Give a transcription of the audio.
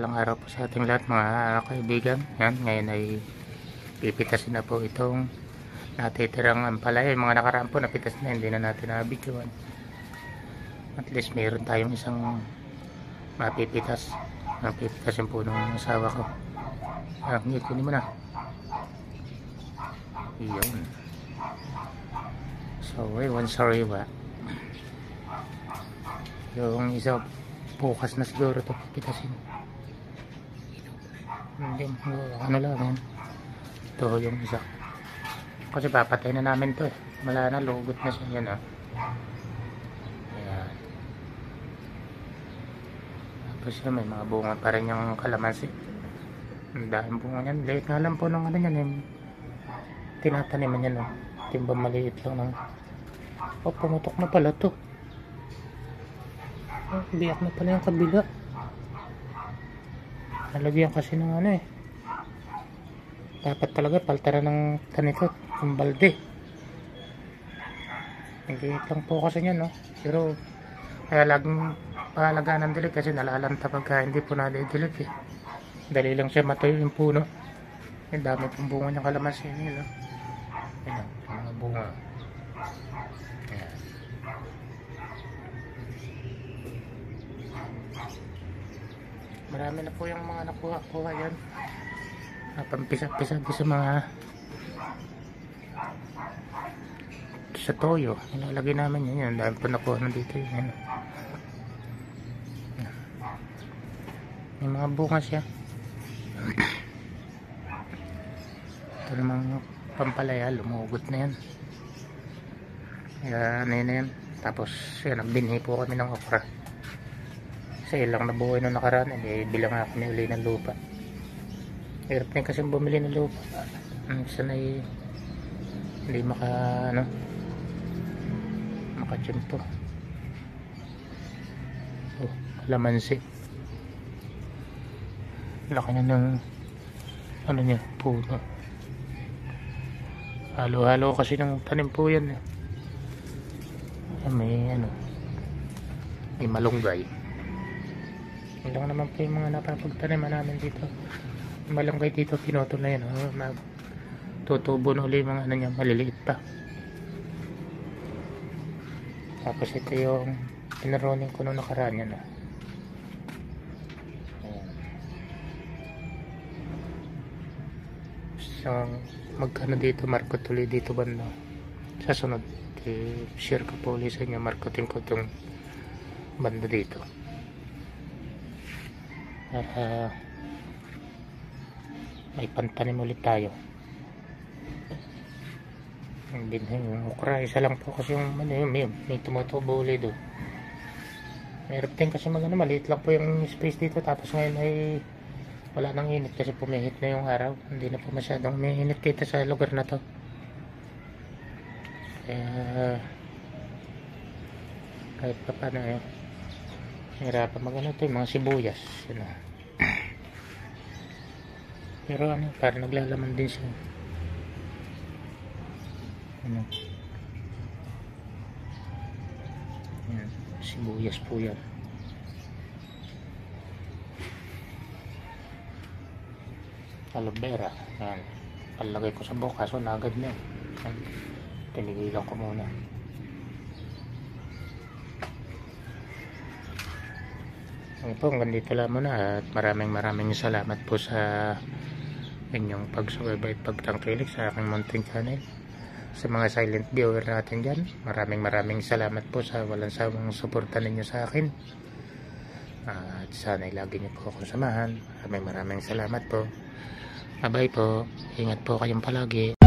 mapagpalang araw po sa ating lahat mga kaibigan. Yan, ngayon ay pipitasin na po itong natitirang ampalaya. Yung mga nakaraan po napitas na, hindi na natin nabidyoan. At least mayroon tayong isang mapipitas. Mapipitasin po ng asawa ko. Hindi, kunin mo na. Yun. So, one sorry ba? Yung isa bukas na siguro ito pipitasin. Hindi, ano lang yan. Ito yung isa. Kasi papatay na namin to eh. Wala na, lugot na siya yan ah. Ayan. Tapos yun, may mga bunga pa rin yung kalamansi. Ang dahil bunga yan. Liit nga lang po ng ano yan eh. Tinataniman yan oh. Timba maliit lang ng... Oh, pumutok na pala to. Oh, biyak na pala yung kabila. Nalagyan kasi ng ano eh. Dapat talaga paltara ng tanito ng balde. Nagliit lang po kasi yan no. Pero kaya laging pahalagaan ng dilig kasi nalalanta pagka hindi po nadidilig eh. Dali lang siya matayo yung puno. Yung dami pong bunga niyang kalamansi nila. Ayan, mga bunga. Ayan. Marami na po yung mga nakuha-kuha yan. Pampisa-pisa sa mga sa toyo. Nilalagay namin yan. Dahil po nakuha na dito yun. May mga bunga siya. Ito namang pampalaya. Lumugot na yan. Kaya ano yun na yan. Tapos yan, nagbinhi po kami ng okra. Kasi ilang nabuhay nung nakaraan, bilang ako ni uli ng lupa. Hirap na kasi bumili ng lupa. Sana hindi makachimpo. Oh, kalamansi. Laki na ng ano niya, puno. Halo-halo kasi ng tanim po yan. May malunggay. Yun lang naman po yung mga napapagtaniman namin dito. Malunggay dito, pinoto na yan. Tutubo na ulit mga ano niya, maliliit pa. Tapos ito yung pinaroning ko nung nakaraan yan. So, magkano dito, markot ulit dito banda. Sa sunod, share ko po ulit sa inyo, markotin ko itong banda dito. May pantanim ulit tayo. Ang binhin yung okra, isa lang po kasi yung may tumutubo ulit doon. Meron din kasi maliit lang po yung space dito. Tapos ngayon ay wala nang init kasi pumihit na yung araw. Hindi na po masyadong may init dito sa lugar na to. Kaya kahit pa paano hirapan magano ito yung mga sibuyas pero parang naglalaman din siya yan, sibuyas po yan. Aloe vera yan, palagay ko sa buka so nagad na yan. Tinigilan ko muna. Ngayon po, hanggang dito lang muna at maraming salamat po sa inyong pagsubaybay at pagtangkilik sa aking munting channel. Sa mga silent viewer natin dyan, maraming salamat po sa walang sawang suporta ninyo sa akin. At sana lagi niyo po akong samahan. Maraming salamat po. Bye bye po. Ingat po kayong palagi.